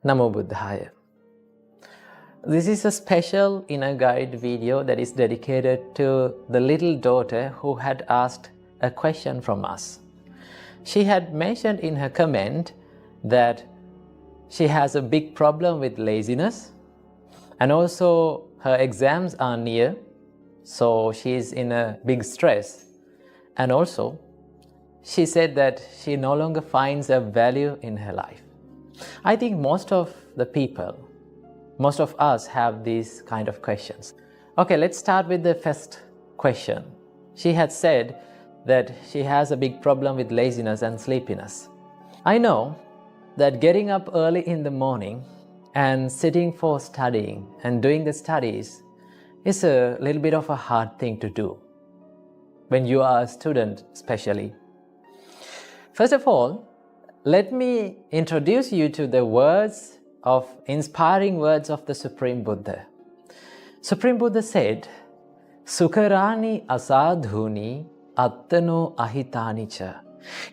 Namo Buddhaya. This is a special inner guide video that is dedicated to the little daughter who had asked a question from us. She had mentioned in her comment that she has a big problem with laziness, and also her exams are near, so she is in a big stress. And also, she said that she no longer finds a value in her life. I think most of the people, most of us have these kind of questions. Okay, let's start with the first question. She had said that she has a big problem with laziness and sleepiness. I know that getting up early in the morning and sitting for studying and doing the studies is a little bit of a hard thing to do when you are a student especially. First of all, let me introduce you to the inspiring words of the Supreme Buddha. Supreme Buddha said, Sukharani asadhuni attano ahitani cha.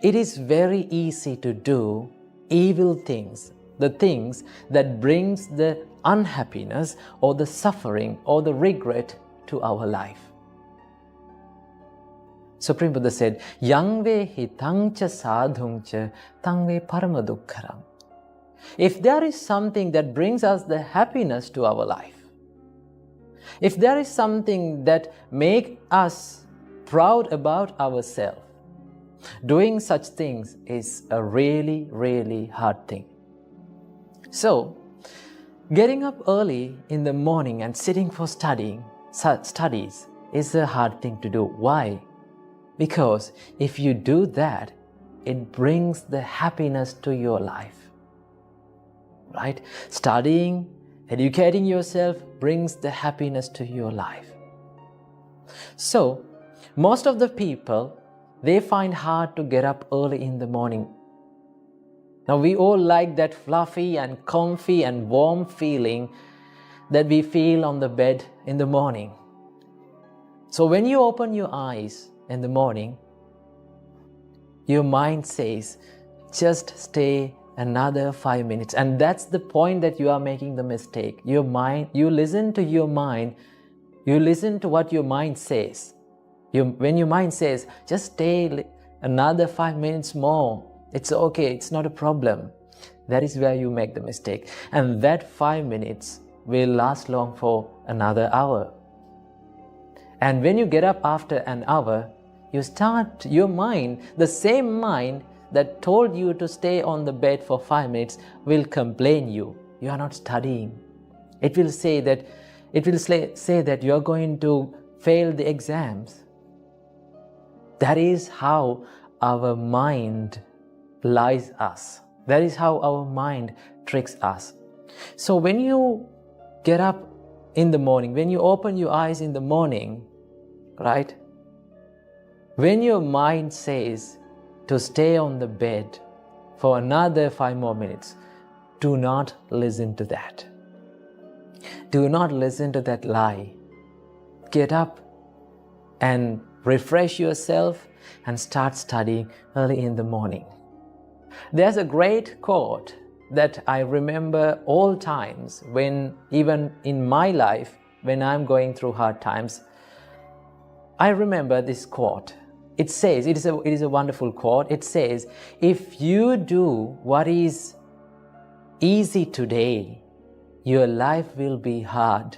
It is very easy to do evil things, the things that brings the unhappiness or the suffering or the regret to our life. Supreme Buddha said, Yangve hitangcha sadhungcha tangve paramadukkaram. If there is something that brings us the happiness to our life, if there is something that makes us proud about ourselves, doing such things is a really, really hard thing. So, getting up early in the morning and sitting for studies is a hard thing to do. Why? Because if you do that, it brings the happiness to your life. Right? Studying, educating yourself brings the happiness to your life. So, most of the people, they find hard to get up early in the morning. Now, we all like that fluffy and comfy and warm feeling that we feel on the bed in the morning. So, when you open your eyes in the morning, your mind says, just stay another 5 minutes. And that's the point that you are making the mistake. Your mind, you listen to your mind, you listen to what your mind says. When your mind says, just stay another 5 minutes more, it's okay, it's not a problem. That is where you make the mistake. And that 5 minutes will last long for another hour. And when you get up after an hour, your mind, the same mind that told you to stay on the bed for 5 minutes will complain you are not studying. It will say that you are going to fail the exams. That is how our mind lies us. That is how our mind tricks us. So when you get up in the morning, when you open your eyes in the morning, right? When your mind says to stay on the bed for another 5 more minutes, do not listen to that. Do not listen to that lie. Get up and refresh yourself and start studying early in the morning. There's a great quote that I remember all times even in my life, when I'm going through hard times. I remember this quote. It says, it is a wonderful quote. It says, if you do what is easy today, your life will be hard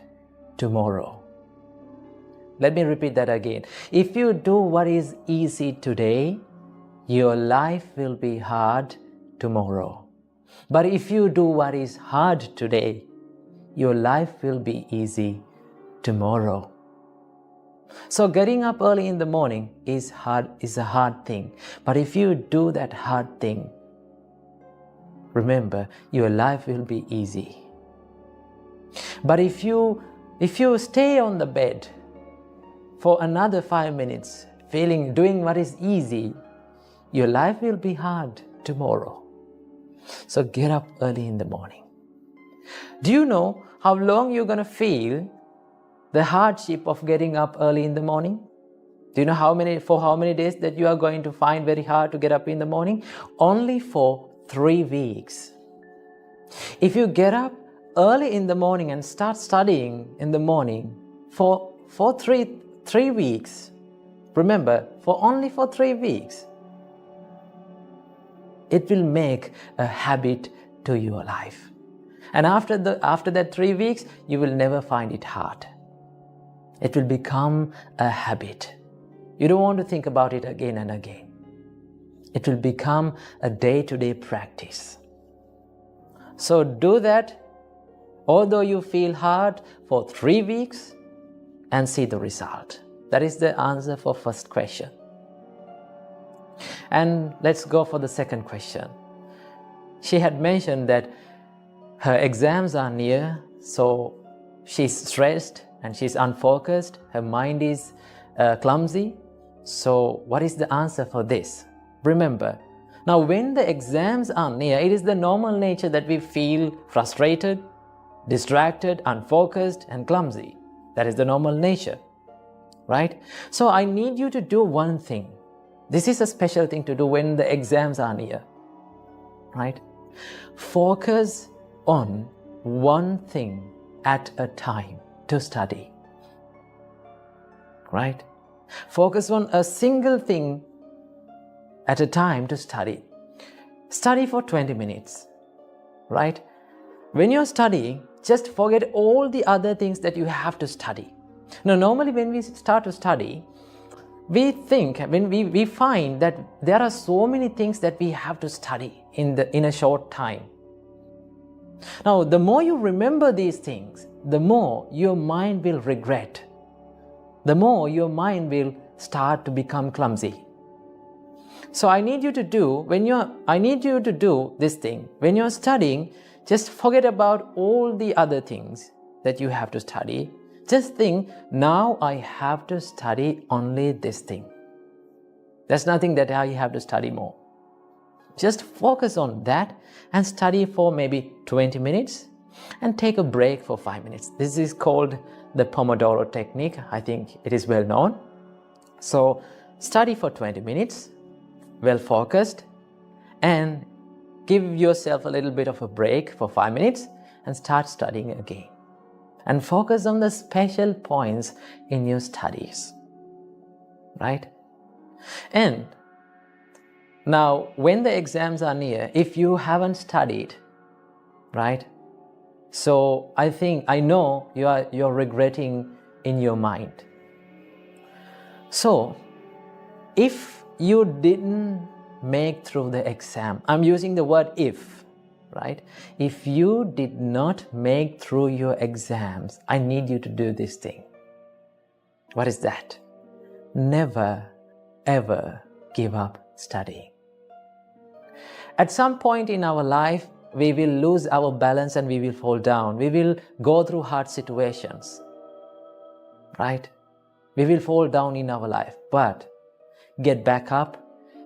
tomorrow. Let me repeat that again. If you do what is easy today, your life will be hard tomorrow. But if you do what is hard today, your life will be easy tomorrow. So getting up early in the morning is a hard thing. But if you do that hard thing, remember, your life will be easy. But if you stay on the bed for another 5 minutes, doing what is easy, your life will be hard tomorrow. So get up early in the morning. Do you know how long you're going to feel the hardship of getting up early in the morning? Do you know how many days that you are going to find very hard to get up in the morning? Only for 3 weeks. If you get up early in the morning and start studying in the morning for three weeks, remember, only for 3 weeks, it will make a habit to your life. And after that 3 weeks, you will never find it hard. It will become a habit. You don't want to think about it again and again. It will become a day-to-day practice. So do that, although you feel hard, for 3 weeks and see the result. That is the answer for first question. And let's go for the second question. She had mentioned that her exams are near, so she's stressed and she's unfocused. Her mind is clumsy. So what is the answer for this? Remember, now when the exams are near, it is the normal nature that we feel frustrated, distracted, unfocused, and clumsy. That is the normal nature, right? So I need you to do one thing. This is a special thing to do when the exams are near, right? Focus on one thing at a time to study, right? Focus on a single thing at a time to study. Study for 20 minutes, right? When you're studying, just forget all the other things that you have to study. Now, normally when we start to study, we find that there are so many things that we have to study in a short time. Now, the more you remember these things, the more your mind will regret. The more your mind will start to become clumsy. So I need you to do this thing. When you're studying, just forget about all the other things that you have to study. Just think, now I have to study only this thing. There's nothing that I have to study more. Just focus on that and study for maybe 20 minutes and take a break for 5 minutes. This is called the Pomodoro technique. I think it is well known. So study for 20 minutes, well focused, and give yourself a little bit of a break for 5 minutes and start studying again. And focus on the special points in your studies, right? And now, when the exams are near, if you haven't studied, right? So I know you're regretting in your mind. So, if you didn't make through the exam, I'm using the word if, right? If you did not make through your exams, I need you to do this thing. What is that? Never, ever give up studying. At some point in our life, we will lose our balance and we will fall down. We will go through hard situations, right? We will fall down in our life, but get back up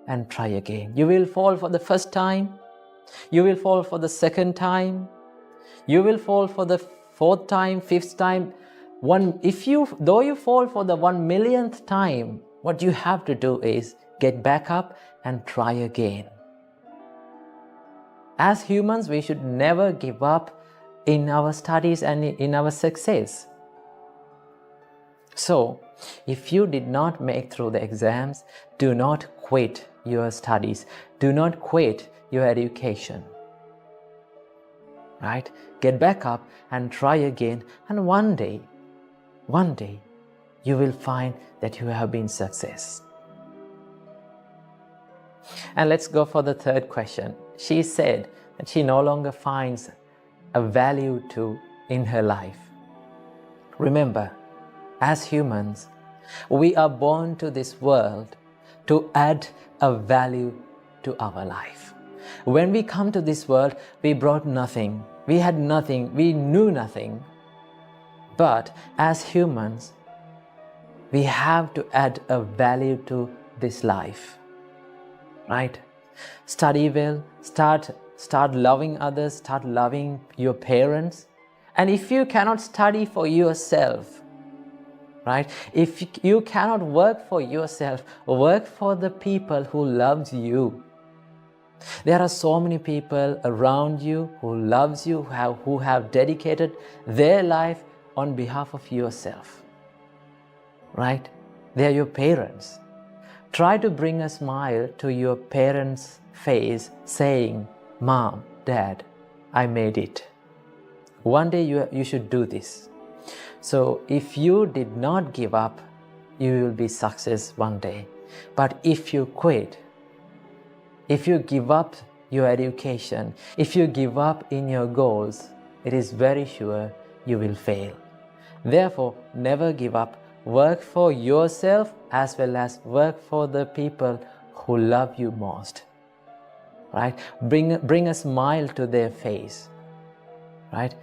and try again. You will fall for the first time. You will fall for the second time. You will fall for the fourth time, fifth time. Though you fall for the 1,000,000th time, what you have to do is get back up and try again. As humans, we should never give up in our studies and in our success. So, if you did not make through the exams, do not quit your studies. Do not quit your education. Right? Get back up and try again, and one day, you will find that you have been success. And let's go for the third question. She said that she no longer finds a value in her life. Remember, as humans, we are born to this world to add a value to our life. When we come to this world, we brought nothing. We had nothing. We knew nothing. But as humans, we have to add a value to this life. Right? Study well, start loving others, start loving your parents. And if you cannot study for yourself, right? If you cannot work for yourself, work for the people who loves you. There are so many people around you who loves you, who have dedicated their life on behalf of yourself. Right? They are your parents. Try to bring a smile to your parents' face saying, Mom, Dad, I made it. One day you should do this. So if you did not give up, you will be success one day. But if you quit, if you give up your education, if you give up in your goals, it is very sure you will fail. Therefore, never give up. Work for yourself as well as work for the people who love you most. Right? Bring a smile to their face. Right?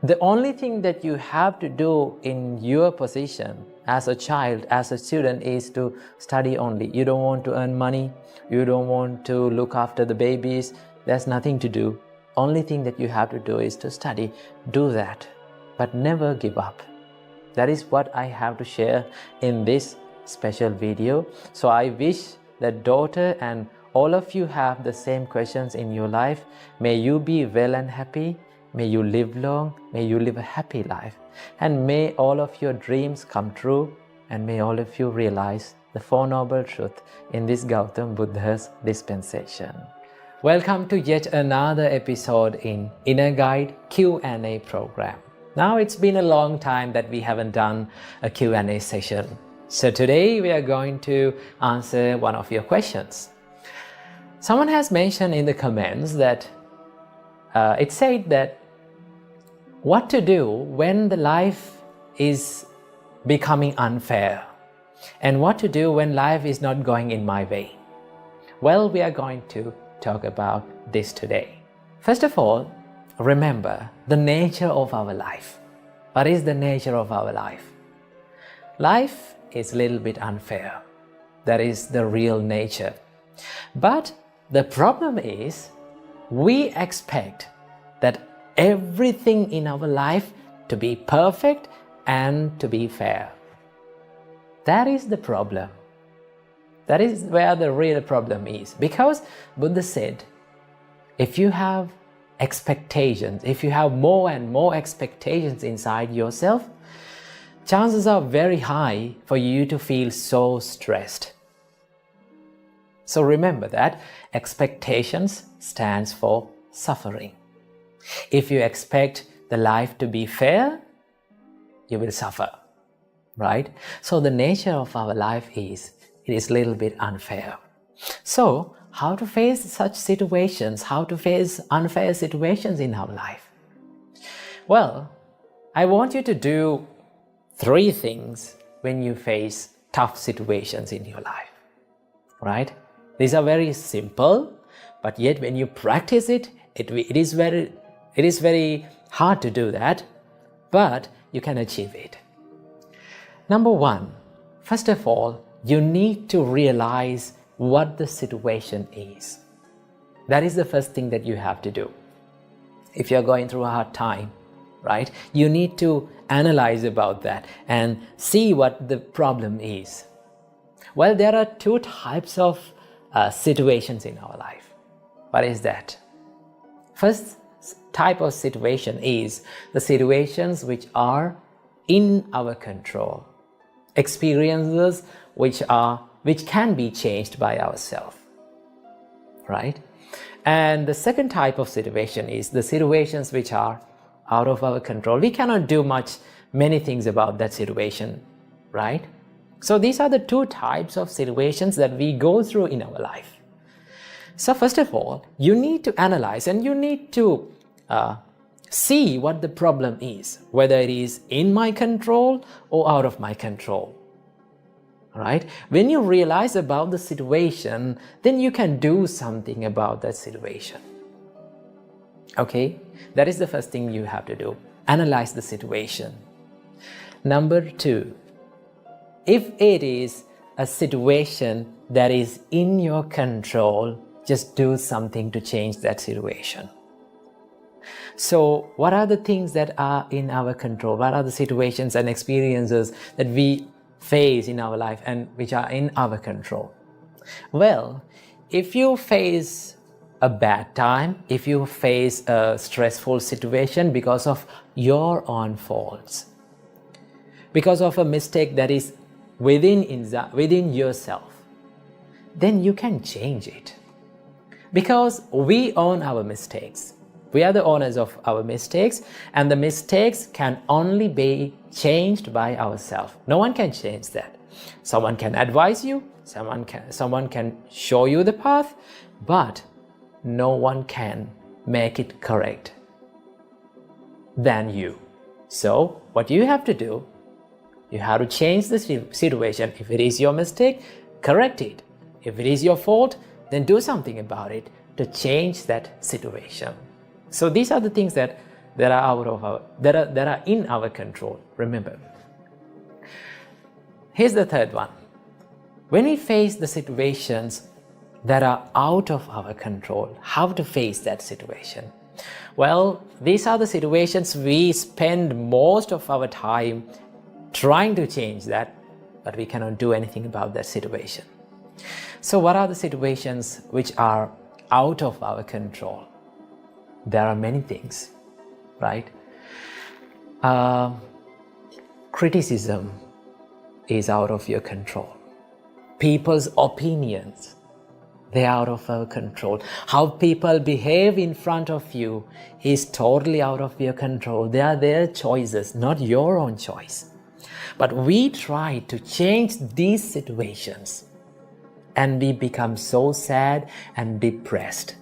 The only thing that you have to do in your position as a child, as a student, is to study only. You don't want to earn money. You don't want to look after the babies. There's nothing to do. Only thing that you have to do is to study. Do that, but never give up. That is what I have to share in this special video. So I wish that daughter and all of you have the same questions in your life. May you be well and happy. May you live long. May you live a happy life. And may all of your dreams come true. And may all of you realize the Four Noble Truths in this Gautam Buddha's dispensation. Welcome to yet another episode in Inner Guide Q&A program. Now it's been a long time that we haven't done a Q&A session. So today we are going to answer one of your questions. Someone has mentioned in the comments that it said that what to do when the life is becoming unfair and what to do when life is not going in my way. Well, we are going to talk about this today. First of all, remember the nature of our life. What is the nature of our life? Life is a little bit unfair. That is the real nature. But the problem is we expect that everything in our life to be perfect and to be fair. That is the problem. That is where the real problem is. Because Buddha said, if you have expectations, if you have more and more expectations inside yourself, chances are very high for you to feel so stressed. So remember that expectations stands for suffering. If you expect the life to be fair, you will suffer, right? So the nature of our life is, it is a little bit unfair. So how to face such situations, how to face unfair situations in our life? Well, I want you to do 3 things when you face tough situations in your life, right? These are very simple, but yet when you practice it, it is very hard to do that, but you can achieve it. Number 1, first of all, you need to realize what the situation is. That is the first thing that you have to do. If you're going through a hard time, right, you need to analyze about that and see what the problem is. Well, there are 2 types of situations in our life. What is that? First type of situation is the situations which are in our control, experiences which can be changed by ourselves, right? And the second type of situation is the situations which are out of our control. We cannot do many things about that situation, right? So these are the 2 types of situations that we go through in our life. So first of all, you need to analyze and you need to see what the problem is, whether it is in my control or out of my control. Right? When you realize about the situation, then you can do something about that situation. Okay? That is the first thing you have to do. Analyze the situation. Number 2, if it is a situation that is in your control, just do something to change that situation. So what are the things that are in our control? What are the situations and experiences that we face in our life and which are in our control? Well, if you face a bad time, if you face a stressful situation because of your own faults, because of a mistake that is within yourself, then you can change it. Because we own our mistakes. We are the owners of our mistakes, and the mistakes can only be changed by ourselves. No one can change that. Someone can advise you, someone can show you the path, but no one can make it correct than you. So what you have to do, you have to change the situation. If it is your mistake, correct it. If it is your fault, then do something about it to change that situation. So these are the things that are in our control. Remember. Here's the third one. When we face the situations that are out of our control, how to face that situation? Well, these are the situations we spend most of our time trying to change that, but we cannot do anything about that situation. So what are the situations which are out of our control? There are many things, right? Criticism is out of your control. People's opinions, they are out of our control. How people behave in front of you is totally out of your control. They are their choices, not your own choice. But we try to change these situations, and we become so sad and depressed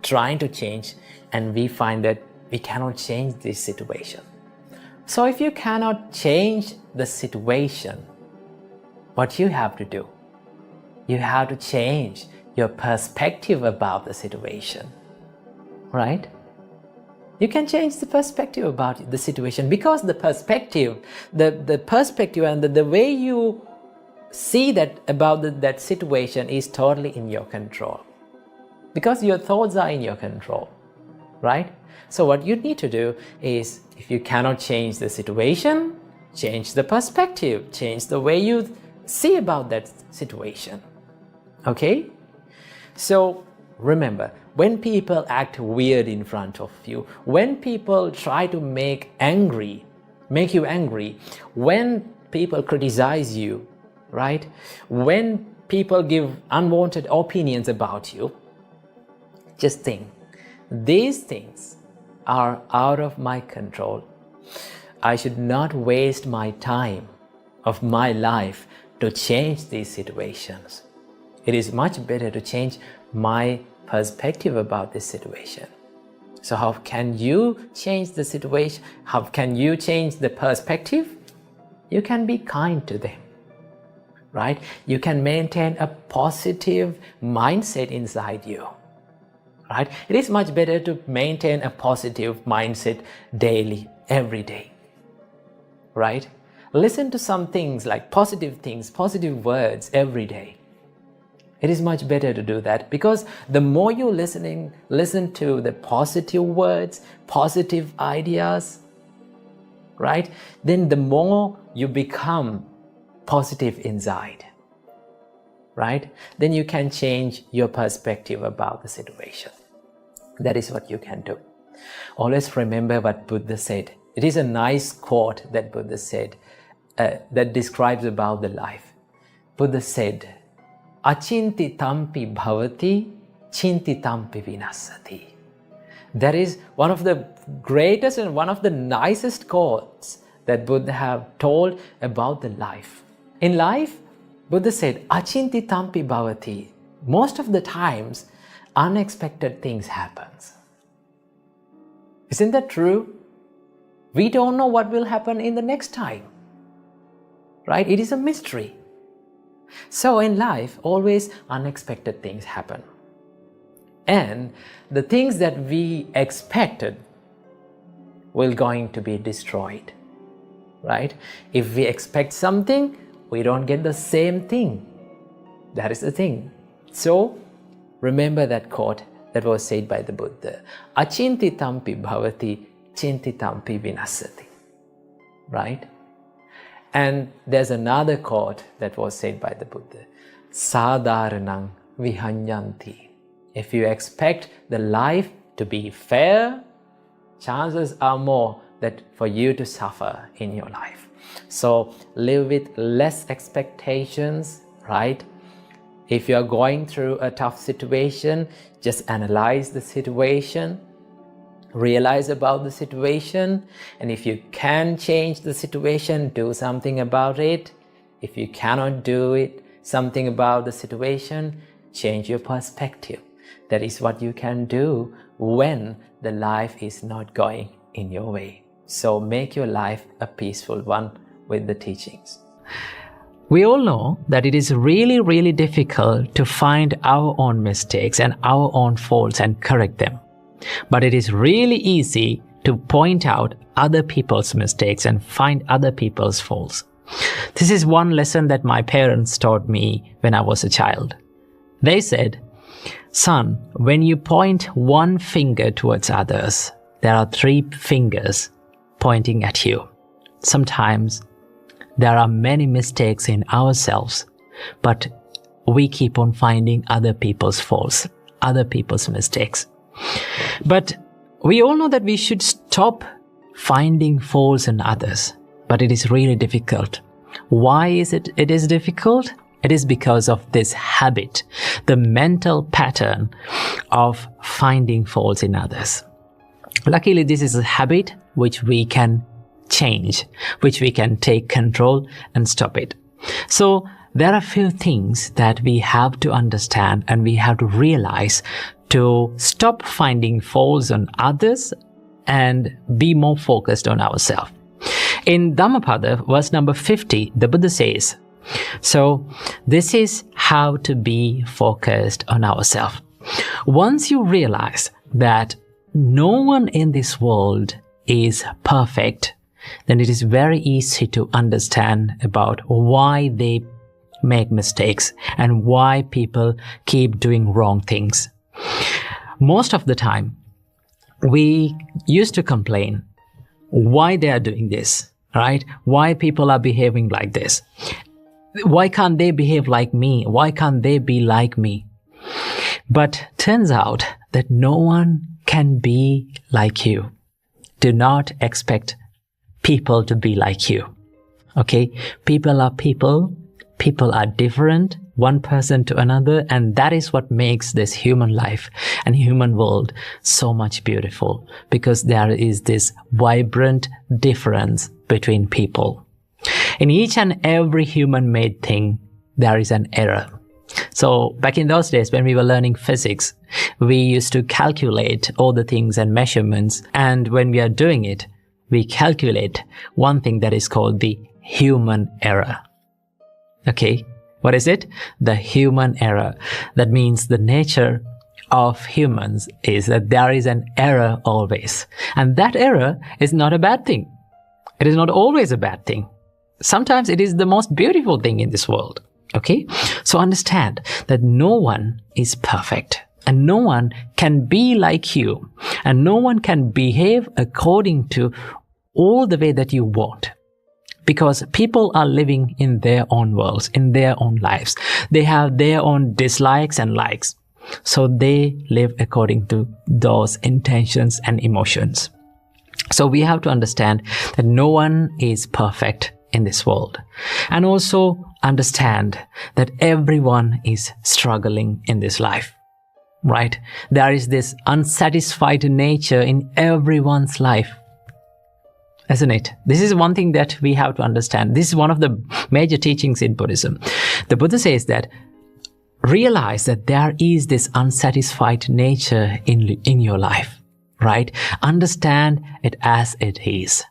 trying to change, and we find that we cannot change this situation. So if you cannot change the situation, what you have to do, you have to change your perspective about the situation, right? You can change the perspective about the situation, because the perspective, the perspective and the way you see that about that situation is totally in your control, because your thoughts are in your control, right? So what you need to do is, if you cannot change the situation, change the perspective, change the way you see about that situation. Okay? So remember, when people act weird in front of you, when people try to make you angry, when people criticize you, right? When people give unwanted opinions about you, just think, these things are out of my control. I should not waste my time of my life to change these situations. It is much better to change my perspective about this situation. So how can you change the situation? How can you change the perspective? You can be kind to them, right? You can maintain a positive mindset inside you, right? It is much better to maintain a positive mindset daily, every day, right? Listen to some things like positive words every day. It is much better to do that, because the more you listen to the positive words, positive ideas, right? Then the more you become positive inside, right? Then you can change your perspective about the situation. That is what you can do. Always remember what Buddha said. It is a nice quote that Buddha said that describes about the life. Buddha said, "Achinti tampi bhavati, chinti tampi vinasati." That is one of the greatest and one of the nicest quotes that Buddha have told about the life. In life, Buddha said, "Achinti tampi bhavati." Most of the times, unexpected things happen. Isn't that true? We don't know what will happen in the next time, right? It is a mystery. So in life, always unexpected things happen. And the things that we expected will going to be destroyed, right? If we expect something, we don't get the same thing. That is the thing. So remember that quote that was said by the Buddha. Achinti tampi bhavati, chinti tampi vinasati. Right? And there's another quote that was said by the Buddha. Sadharanang vihanyanti. If you expect the life to be fair, chances are more that for you to suffer in your life. So live with less expectations, right? If you're going through a tough situation, just analyze the situation, realize about the situation, and if you can change the situation, do something about it. If you cannot do something about the situation, change your perspective. That is what you can do when the life is not going in your way. So make your life a peaceful one with the teachings. We all know that it is really, really difficult to find our own mistakes and our own faults and correct them. But it is really easy to point out other people's mistakes and find other people's faults. This is one lesson that my parents taught me when I was a child. They said, "Son, when you point one finger towards others, there are 3 fingers pointing at you. Sometimes there are many mistakes in ourselves, but we keep on finding other people's faults, other people's mistakes." But we all know that we should stop finding faults in others, but it is really difficult. Why is it difficult? It is because of this habit, the mental pattern of finding faults in others. Luckily, this is a habit which we can change, which we can take control and stop it. So there are a few things that we have to understand and we have to realize to stop finding faults on others and be more focused on ourselves. In Dhammapada, verse number 50, the Buddha says, so this is how to be focused on ourselves. Once you realize that no one in this world is perfect, then it is very easy to understand about why they make mistakes and why people keep doing wrong things. Most of the time, we used to complain why they are doing this, right? Why people are behaving like this? Why can't they behave like me? Why can't they be like me? But turns out that no one can be like you. Do not expect people to be like you. Okay? People are people. People are different, one person to another, and that is what makes this human life and human world so much beautiful, because there is this vibrant difference between people. In each and every human-made thing, there is an error. So back in those days when we were learning physics, we used to calculate all the things and measurements, and when we are doing it, we calculate one thing that is called the human error. Okay, what is it? The human error. That means the nature of humans is that there is an error always. And that error is not a bad thing. It is not always a bad thing. Sometimes it is the most beautiful thing in this world. Okay? So understand that no one is perfect. And no one can be like you. And no one can behave according to all the way that you want. Because people are living in their own worlds, in their own lives. They have their own dislikes and likes. So they live according to those intentions and emotions. So we have to understand that no one is perfect in this world. And also understand that everyone is struggling in this life. Right? There is this unsatisfied nature in everyone's life. Isn't it? This is one thing that we have to understand. This is one of the major teachings in Buddhism. The Buddha says that realize that there is this unsatisfied nature in your life, right? Understand it as it is.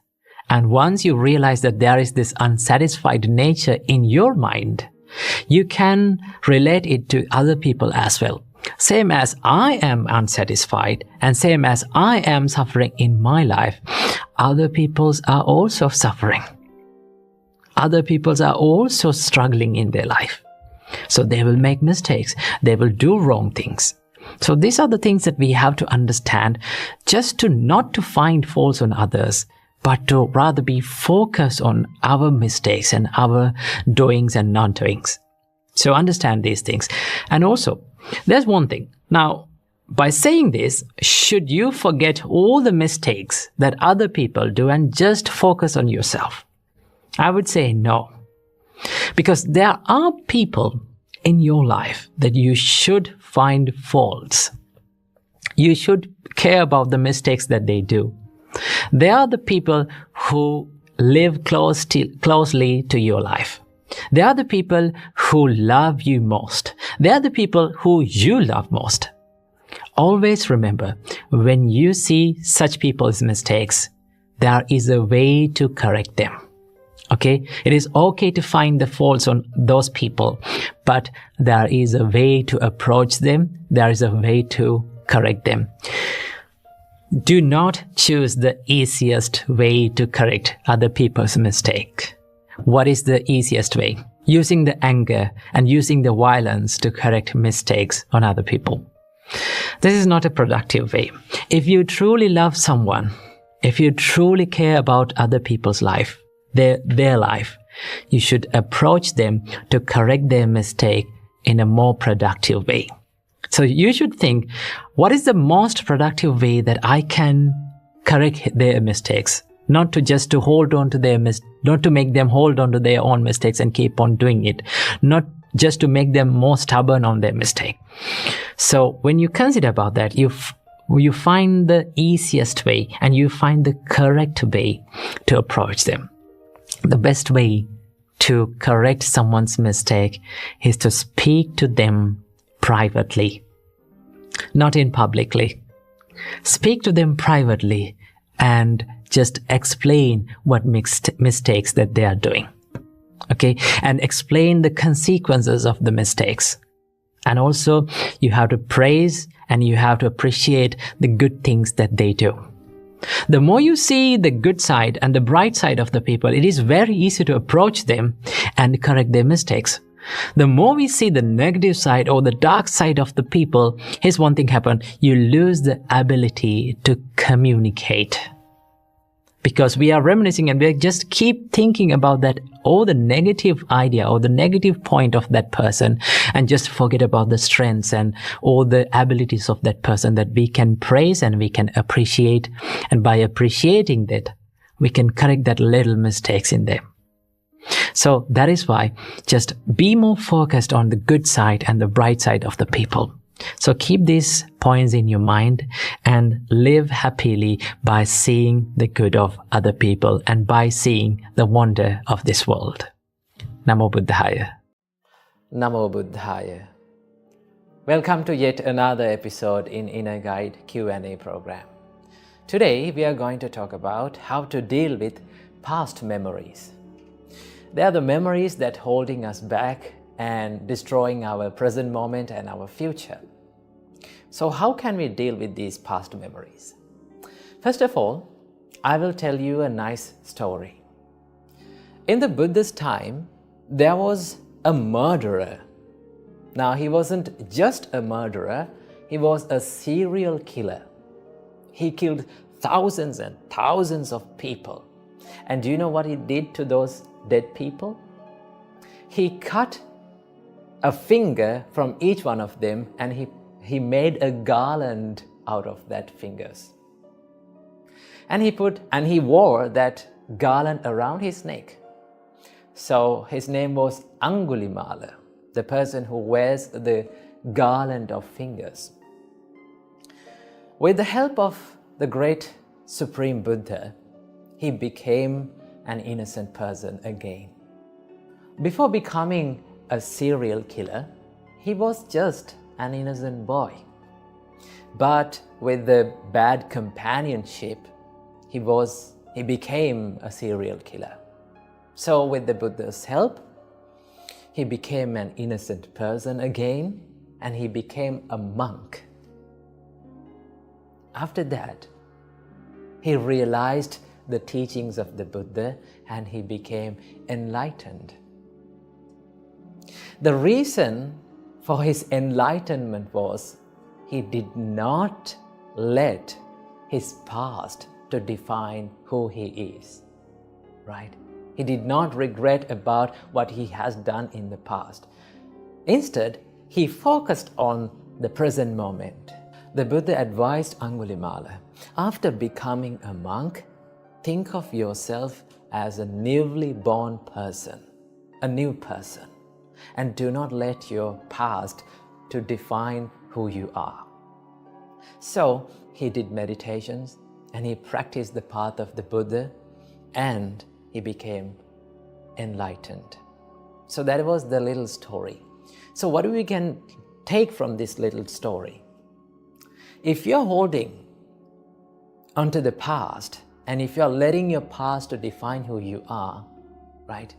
And once you realize that there is this unsatisfied nature in your mind, you can relate it to other people as well. Same as I am unsatisfied and same as I am suffering in my life, other peoples are also suffering. Other peoples are also struggling in their life. So they will make mistakes. They will do wrong things. So these are the things that we have to understand, just to not to find faults on others, but to rather be focused on our mistakes and our doings and non-doings. So understand these things. And also, there's one thing. Now, by saying this, should you forget all the mistakes that other people do and just focus on yourself? I would say no. Because there are people in your life that you should find faults. You should care about the mistakes that they do. They are the people who live closely to your life. They are the people who love you most. They are the people who you love most. Always remember, when you see such people's mistakes, there is a way to correct them. Okay? It is okay to find the faults on those people, but there is a way to approach them. There is a way to correct them. Do not choose the easiest way to correct other people's mistake. What is the easiest way? Using the anger and using the violence to correct mistakes on other people. This is not a productive way. If you truly love someone, if you truly care about other people's life, their life, you should approach them to correct their mistake in a more productive way. So you should think, what is the most productive way that I can correct their mistakes? Not to hold on to not to make them hold on to their own mistakes and keep on doing it. Not just to make them more stubborn on their mistake. So when you consider about that, you find the easiest way and you find the correct way to approach them. The best way to correct someone's mistake is to speak to them privately, not in publicly. Speak to them privately and just explain what mistakes that they are doing. Okay? And explain the consequences of the mistakes. And also, you have to praise and you have to appreciate the good things that they do. The more you see the good side and the bright side of the people, it is very easy to approach them and correct their mistakes. The more we see the negative side or the dark side of the people, here's one thing happen. You lose the ability to communicate. Because we are reminiscing and we just keep thinking about that or the negative idea or the negative point of that person and just forget about the strengths and all the abilities of that person that we can praise and we can appreciate. And by appreciating that, we can correct that little mistakes in them. So that is why just be more focused on the good side and the bright side of the people. So keep these points in your mind and live happily by seeing the good of other people and by seeing the wonder of this world. Namo Buddhaya. Namo Buddhaya. Welcome to yet another episode in Inner Guide Q&A program. Today we are going to talk about how to deal with past memories. They are the memories that are holding us back and destroying our present moment and our future. So how can we deal with these past memories? First of all, I will tell you a nice story. In the Buddhist time, there was a murderer. Now, he wasn't just a murderer, he was a serial killer. He killed thousands and thousands of people. And do you know what he did to those dead people? He cut a finger from each one of them and he made a garland out of that fingers. And he wore that garland around his neck. So his name was Angulimala, the person who wears the garland of fingers. With the help of the great Supreme Buddha, he became an innocent person again. Before becoming a serial killer, he was just an innocent boy. But with the bad companionship, he became a serial killer. So with the Buddha's help, he became an innocent person again and he became a monk. After that, he realized the teachings of the Buddha and he became enlightened. The reason for his enlightenment was he did not let his past to define who he is, right? He did not regret about what he has done in the past. Instead, he focused on the present moment. The Buddha advised Angulimala, after becoming a monk, think of yourself as a newly born person, a new person, and do not let your past to define who you are. So he did meditations and he practiced the path of the Buddha and he became enlightened. So that was the little story. So what we can take from this little story? If you're holding onto the past and if you're letting your past to define who you are, right,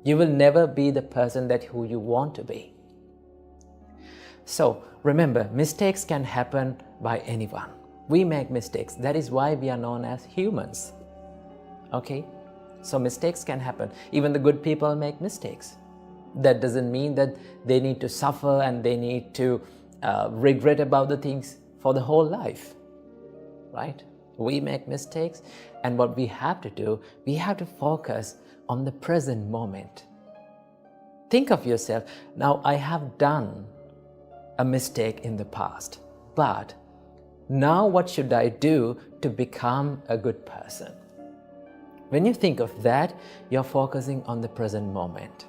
you will never be the person that who you want to be. So remember, mistakes can happen by anyone. We make mistakes. That is why we are known as humans. Okay? So mistakes can happen. Even the good people make mistakes. That doesn't mean that they need to suffer and they need to regret about the things for the whole life. Right? We make mistakes, and what we have to do, we have to focus on the present moment. Think of yourself, now I have done a mistake in the past, but now what should I do to become a good person? When you think of that, you're focusing on the present moment.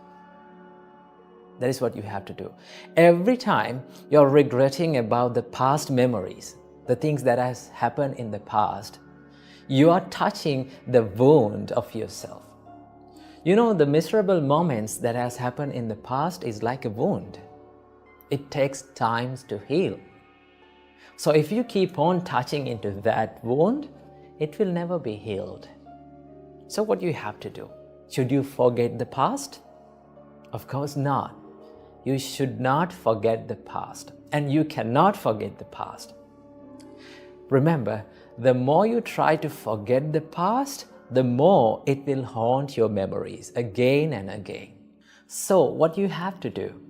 That is what you have to do. Every time you're regretting about the past memories, the things that has happened in the past, you are touching the wound of yourself. You know, the miserable moments that has happened in the past is like a wound. It takes time to heal. So if you keep on touching into that wound, it will never be healed. So what you have to do? Should you forget the past? Of course not. You should not forget the past, and you cannot forget the past. Remember, the more you try to forget the past, the more it will haunt your memories again and again. So what you have to do?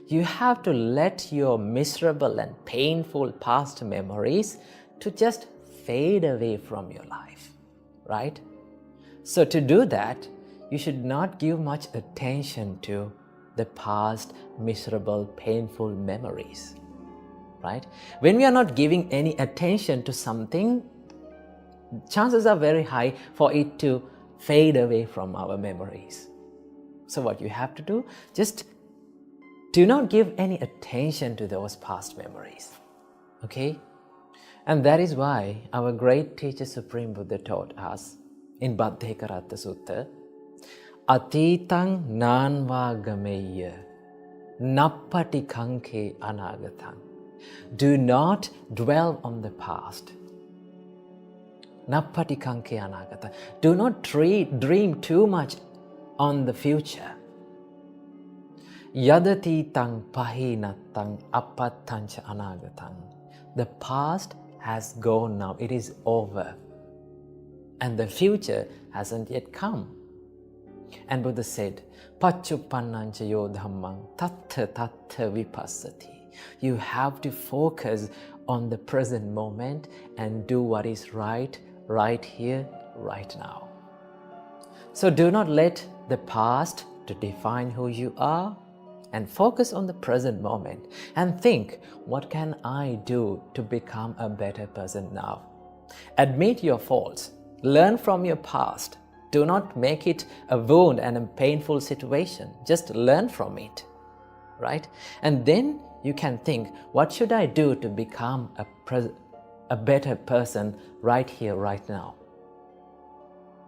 You have to let your miserable and painful past memories to just fade away from your life, right? So to do that, you should not give much attention to the past miserable, painful memories, right? When we are not giving any attention to something, chances are very high for it to fade away from our memories. So what you have to do, just do not give any attention to those past memories, okay? And that is why our great teacher Supreme Buddha taught us in Bhaddekaratta Sutta, Atitang nanva gameya nappati kanke anagatang. Do not dwell on the past. Nappati kanke anagata. Do not dream too much on the future. Yadati tang pahinatang apattancha anagatang. The past has gone now. It is over. And the future hasn't yet come. And Buddha said, Paccupannancha yo dhammang tattha tattha vipassati. You have to focus on the present moment and do what is right here, right now. So do not let the past to define who you are, and focus on the present moment and think, what can I do to become a better person now? Admit your faults. Learn from your past. Do not make it a wound and a painful situation. Just learn from it, right? And then you can think, what should I do to become a better person right here, right now?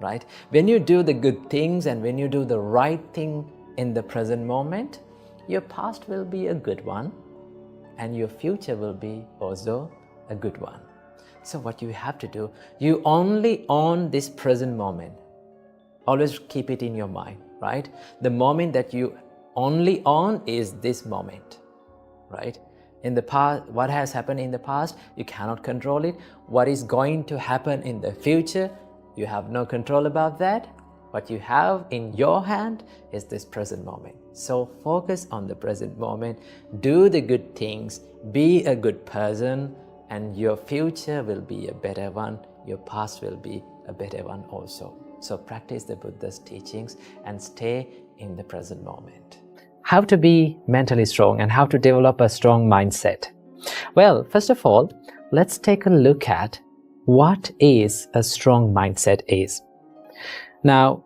Right? When you do the good things and when you do the right thing in the present moment, your past will be a good one and your future will be also a good one. So what you have to do, you only own this present moment. Always keep it in your mind, right? The moment that you only own is this moment, right? In the past, what has happened in the past, you cannot control it. What is going to happen in the future, you have no control about that. What you have in your hand is this present moment. So focus on the present moment, do the good things, be a good person, and your future will be a better one, your past will be a better one also. So practice the Buddha's teachings and stay in the present moment. How to be mentally strong and how to develop a strong mindset. Well, first of all, let's take a look at what is a strong mindset is. Now,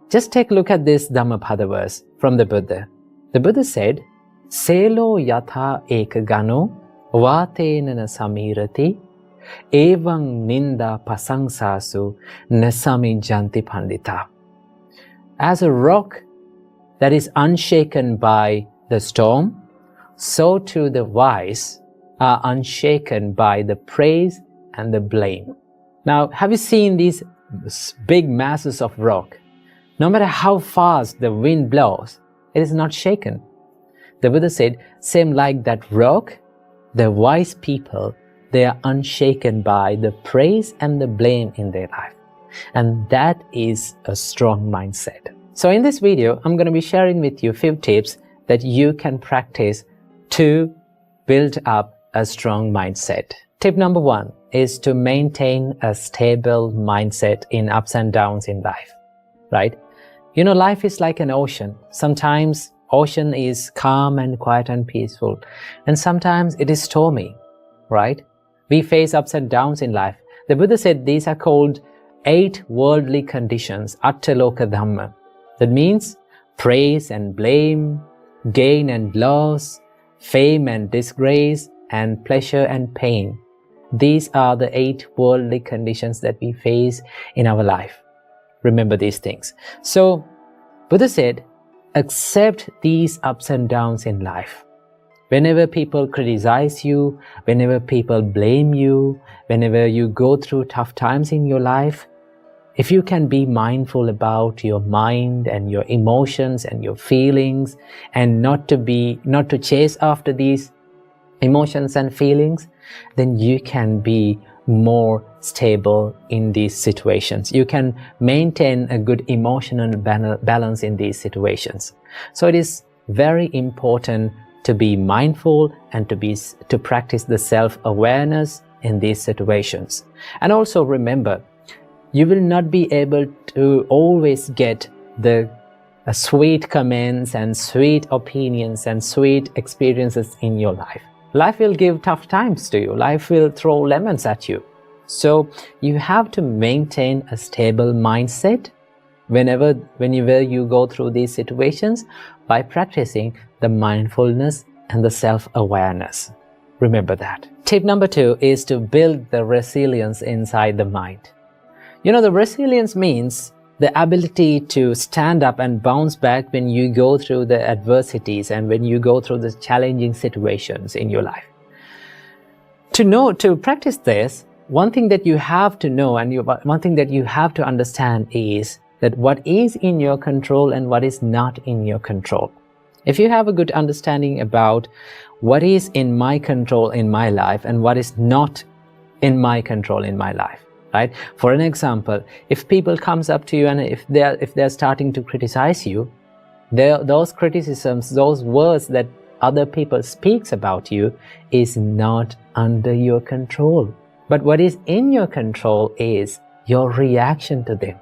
just take a look at this Dhammapada verse from the Buddha. The Buddha said, Selo yatha ekagano vatenana samirati evang ninda pasangsasu nasami janti pandita. As a rock that is unshaken by the storm, so too the wise are unshaken by the praise and the blame. Now, have you seen these big masses of rock? No matter how fast the wind blows, it is not shaken. The Buddha said, same like that rock, the wise people, they are unshaken by the praise and the blame in their life. And that is a strong mindset. So in this video, I'm going to be sharing with you a few tips that you can practice to build up a strong mindset. Tip number 1 is to maintain a stable mindset in ups and downs in life, right? You know, life is like an ocean. Sometimes ocean is calm and quiet and peaceful, and sometimes it is stormy, right? We face ups and downs in life. The Buddha said these are called 8 worldly conditions, attaloka dhamma. That means praise and blame, gain and loss, fame and disgrace, and pleasure and pain. These are the 8 worldly conditions that we face in our life. Remember these things. So, Buddha said, accept these ups and downs in life. Whenever people criticize you, whenever people blame you, whenever you go through tough times in your life, if you can be mindful about your mind and your emotions and your feelings, and not to chase after these emotions and feelings, then you can be more stable in these situations. You can maintain a good emotional balance in these situations. So it is very important to be mindful and to practice the self-awareness in these situations. And also remember, you will not be able to always get the sweet comments and sweet opinions and sweet experiences in your life. Life will give tough times to you. Life will throw lemons at you. So you have to maintain a stable mindset whenever you go through these situations by practicing the mindfulness and the self-awareness. Remember that. Tip number 2 is to build the resilience inside the mind. You know, the resilience means the ability to stand up and bounce back when you go through the adversities and when you go through the challenging situations in your life. To practice this, one thing that you have to know and one thing that you have to understand is that what is in your control and what is not in your control. If you have a good understanding about what is in my control in my life and what is not in my control in my life, right? For an example, if people comes up to you and if they're starting to criticize you, those criticisms, those words that other people speaks about you is not under your control. But what is in your control is your reaction to them.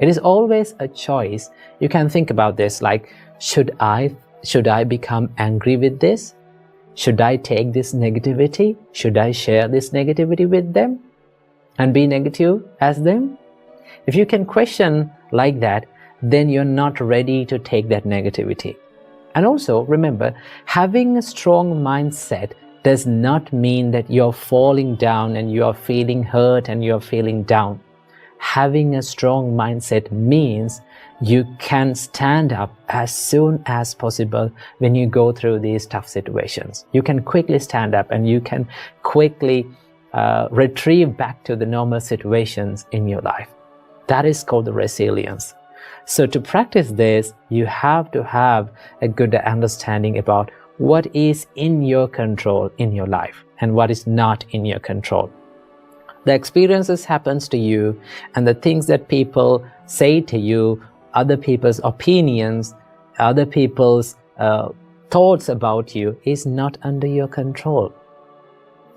It is always a choice. You can think about this like, should I become angry with this? Should I take this negativity? Should I share this negativity with them and be negative as them? If you can question like that, then you're not ready to take that negativity. And also remember, having a strong mindset does not mean that you're falling down and you're feeling hurt and you're feeling down. Having a strong mindset means you can stand up as soon as possible when you go through these tough situations. You can quickly stand up and you can quickly retrieve back to the normal situations in your life. That is called the resilience. So to practice this, you have to have a good understanding about what is in your control in your life and what is not in your control. The experiences happens to you and the things that people say to you, other people's opinions, other people's thoughts about you is not under your control.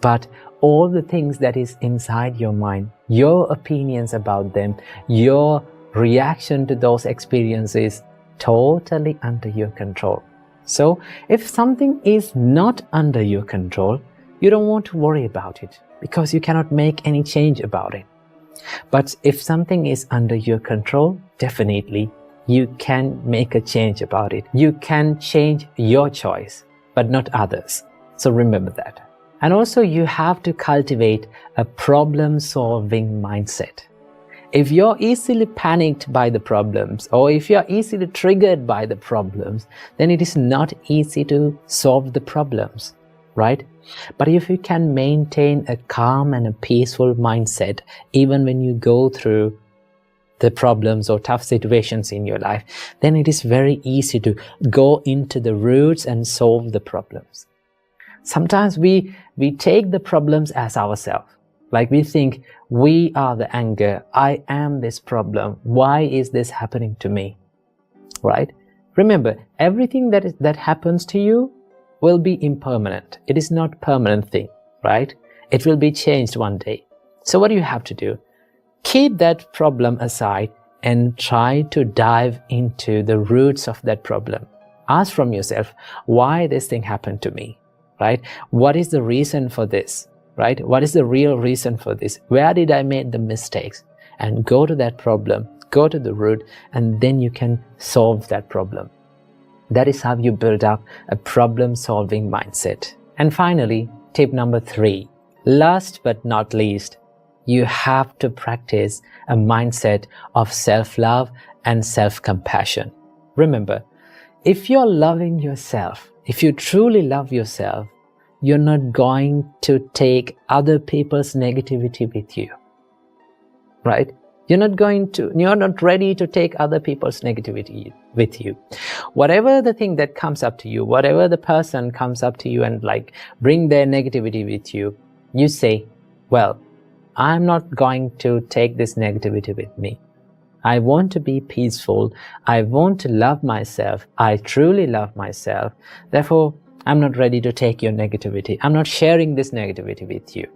But all the things that is inside your mind, your opinions about them, your reaction to those experiences, totally under your control. So if something is not under your control, you don't want to worry about it because you cannot make any change about it. But if something is under your control, definitely you can make a change about it. You can change your choice, but not others. So remember that. And also you have to cultivate a problem-solving mindset. If you're easily panicked by the problems, or if you're easily triggered by the problems, then it is not easy to solve the problems, right? But if you can maintain a calm and a peaceful mindset, even when you go through the problems or tough situations in your life, then it is very easy to go into the roots and solve the problems. Sometimes we take the problems as ourselves. Like we think, we are the anger, I am this problem, why is this happening to me, right? Remember, everything that happens to you will be impermanent. It is not a permanent thing, right? It will be changed one day. So what do you have to do? Keep that problem aside and try to dive into the roots of that problem. Ask from yourself, why this thing happened to me, right? What is the reason for this? Right? What is the real reason for this? Where did I make the mistakes? And go to that problem, go to the root, and then you can solve that problem. That is how you build up a problem-solving mindset. And finally, tip number 3. Last but not least, you have to practice a mindset of self-love and self-compassion. Remember, if you're loving yourself, if you truly love yourself, you're not going to take other people's negativity with you, right? You're not ready to take other people's negativity with you. Whatever the thing that comes up to you, whatever the person comes up to you and like bring their negativity with you, you say, well, I'm not going to take this negativity with me. I want to be peaceful. I want to love myself. I truly love myself. Therefore, I'm not ready to take your negativity. I'm not sharing this negativity with you.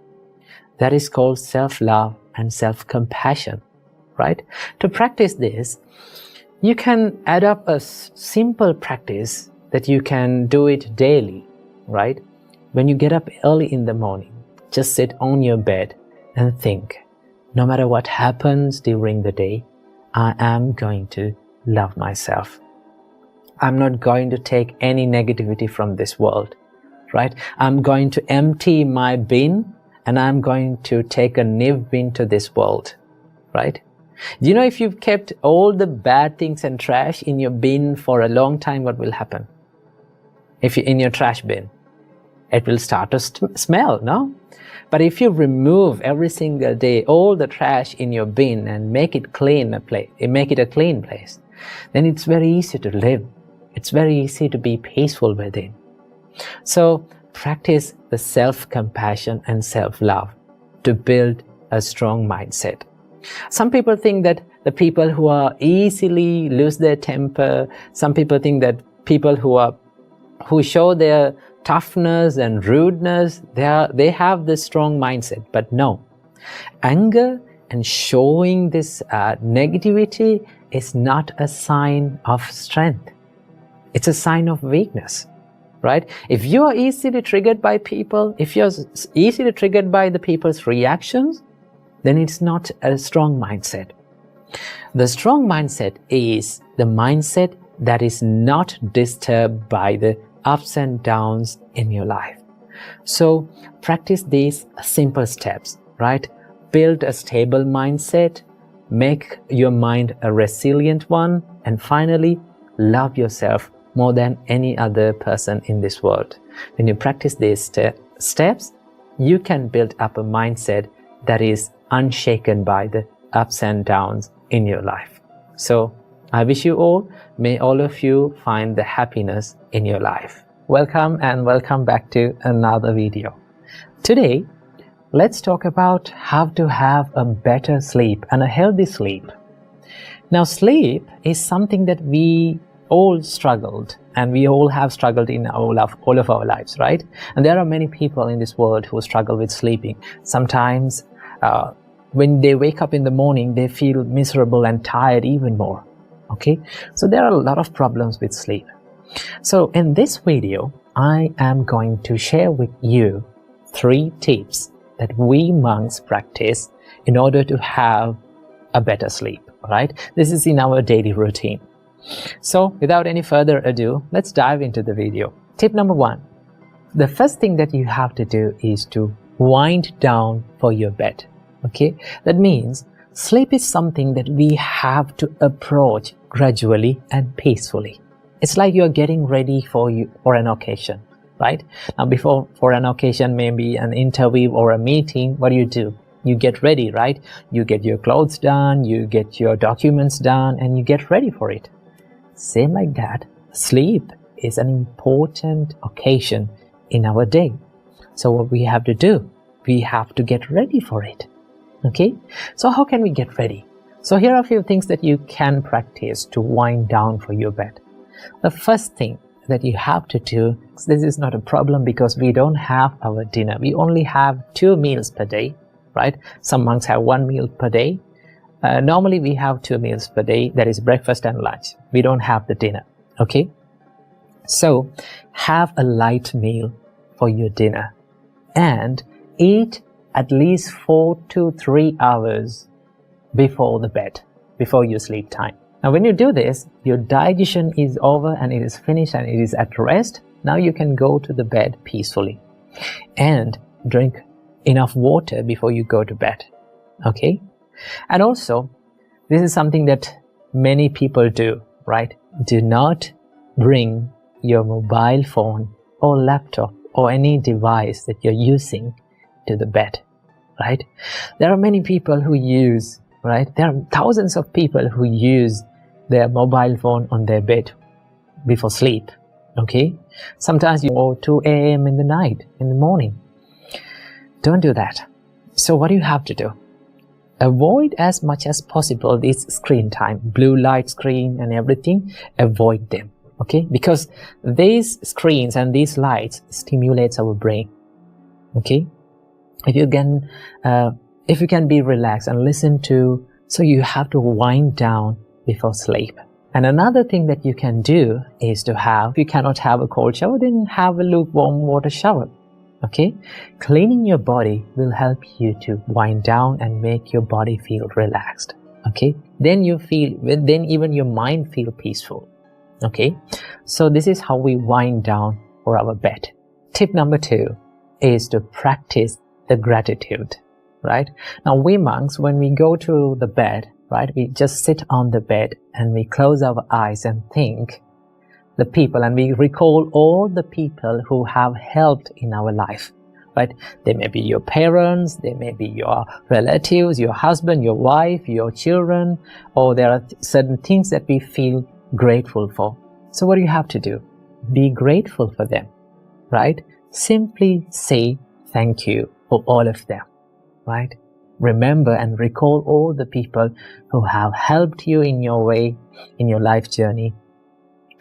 That is called self-love and self-compassion, right? To practice this, you can add up a simple practice that you can do it daily, right? When you get up early in the morning, just sit on your bed and think, no matter what happens during the day, I am going to love myself. I'm not going to take any negativity from this world, right? I'm going to empty my bin and I'm going to take a new bin to this world, right? Do you know if you've kept all the bad things and trash in your bin for a long time, what will happen? If you're in your trash bin, it will start to smell, no? But if you remove every single day all the trash in your bin and make it a clean place, then it's very easy to live. It's very easy to be peaceful within. So practice the self-compassion and self-love to build a strong mindset. Some people think that the people who are easily lose their temper, some people think that people who show their toughness and rudeness, they have this strong mindset. But no, anger and showing this negativity is not a sign of strength. It's a sign of weakness, right? If you are easily triggered by people, if you're easily triggered by the people's reactions, then it's not a strong mindset. The strong mindset is the mindset that is not disturbed by the ups and downs in your life. So practice these simple steps, right? Build a stable mindset, make your mind a resilient one, and finally, love yourself more than any other person in this world. When you practice these steps, you can build up a mindset that is unshaken by the ups and downs in your life. So I wish you all, may all of you find the happiness in your life. Welcome and welcome back to another video. Today, let's talk about how to have a better sleep and a healthy sleep. Now, sleep is something that we all struggled, and we all have struggled in all of our lives, right? And there are many people in this world who struggle with sleeping. Sometimes when they wake up in the morning, they feel miserable and tired even more, okay? So there are a lot of problems with sleep. So in this video, I am going to share with you 3 tips that we monks practice in order to have a better sleep, right? This is in our daily routine. So without any further ado, let's dive into the video. Tip number 1. The first thing that you have to do is to wind down for your bed. Okay? That means sleep is something that we have to approach gradually and peacefully. It's like you're getting ready for an occasion, right? Now for an occasion, maybe an interview or a meeting, what do? You get ready, right? You get your clothes done, you get your documents done, and you get ready for it. Same like that, sleep is an important occasion in our day. So what we have to do, we have to get ready for it. Okay? So how can we get ready? So here are a few things that you can practice to wind down for your bed. The first thing that you have to do, this is not a problem because we don't have our dinner. We only have 2 meals per day, right? Some monks have 1 meal per day. Normally we have 2 meals per day, that is breakfast and lunch. We don't have the dinner, okay? So have a light meal for your dinner and eat at least 4 to 3 hours before the bed, before your sleep time. Now when you do this, your digestion is over and it is finished and it is at rest. Now you can go to the bed peacefully and drink enough water before you go to bed, okay? And also, this is something that many people do, right? Do not bring your mobile phone or laptop or any device that you're using to the bed, right? There are many people who use, right? There are thousands of people who use their mobile phone on their bed before sleep, okay? Sometimes you go 2 a.m. in the night, in the morning. Don't do that. So what do you have to do? Avoid as much as possible this screen time, blue light screen and everything, avoid them, okay? Because these screens and these lights stimulates our brain, okay? If you can be relaxed and listen to, so you have to wind down before sleep. And another thing that you can do is to have, if you cannot have a cold shower, then have a lukewarm water shower. Okay? Cleaning your body will help you to wind down and make your body feel relaxed. Okay? Then even your mind feel peaceful. Okay? So this is how we wind down for our bed. Tip number 2 is to practice the gratitude. Right? Now we monks, when we go to the bed, right, we just sit on the bed and we close our eyes and think the people, and we recall all the people who have helped in our life, right? They may be your parents, they may be your relatives, your husband, your wife, your children, or there are certain things that we feel grateful for. So what do you have to do? Be grateful for them, right? Simply say thank you for all of them, right? Remember and recall all the people who have helped you in your way, in your life journey,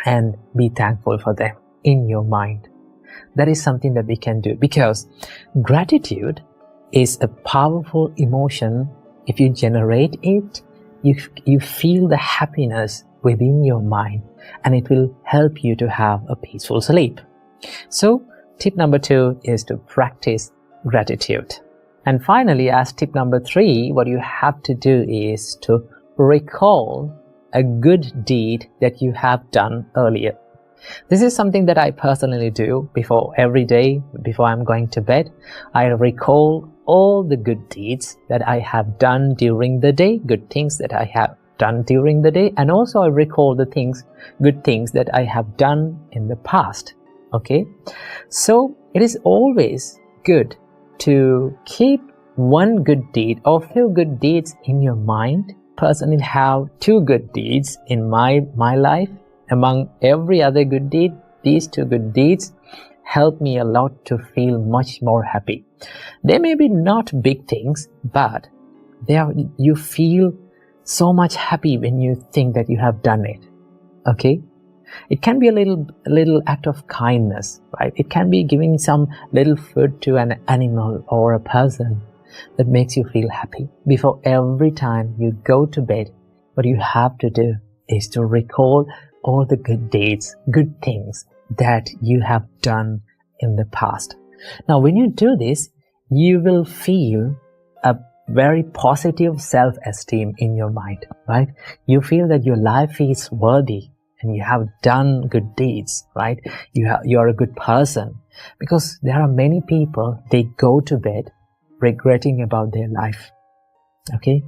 and be thankful for them in your mind. That is something that we can do, because gratitude is a powerful emotion. If you generate it, you feel the happiness within your mind, and it will help you to have a peaceful sleep. So tip number 2 is to practice gratitude. And finally, as tip number 3, what you have to do is to recall a good deed that you have done earlier. This is something that I personally do every day before I'm going to bed. I recall all the good deeds that I have done during the day, good things that I have done during the day, and also I recall the good things that I have done in the past. Okay? So it is always good to keep one good deed or few good deeds in your mind. Personally have 2 good deeds in my life. Among every other good deed, these 2 good deeds help me a lot to feel much more happy. They may be not big things, but you feel so much happy when you think that you have done it. Okay? It can be a little act of kindness, right? It can be giving some little food to an animal or a person that makes you feel happy. Before every time you go to bed, what you have to do is to recall all the good deeds, good things that you have done in the past. Now, when you do this, you will feel a very positive self-esteem in your mind, right? You feel that your life is worthy and you have done good deeds, right? You're a good person. Because there are many people, they go to bed regretting about their life. Okay?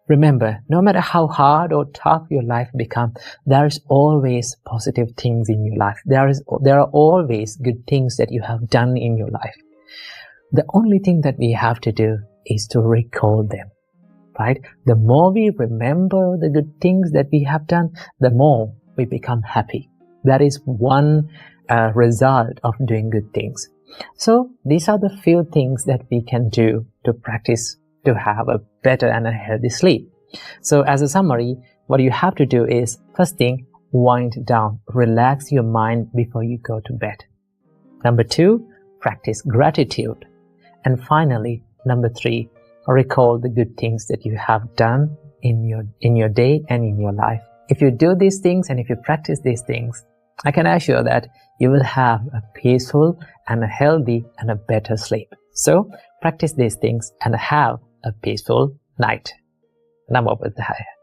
Remember, no matter how hard or tough your life becomes, there is always positive things in your life. There are always good things that you have done in your life. The only thing that we have to do is to recall them, right? The more we remember the good things that we have done, the more we become happy. That is one result of doing good things. So these are the few things that we can do to practice to have a better and a healthy sleep. So as a summary, what you have to do is, first thing, wind down, relax your mind before you go to bed. Number 2, practice gratitude. And finally, number 3, recall the good things that you have done in your day and in your life. If you do these things and if you practice these things, I can assure that you will have a peaceful and a healthy and a better sleep. So practice these things and have a peaceful night. Namo Buddhaya.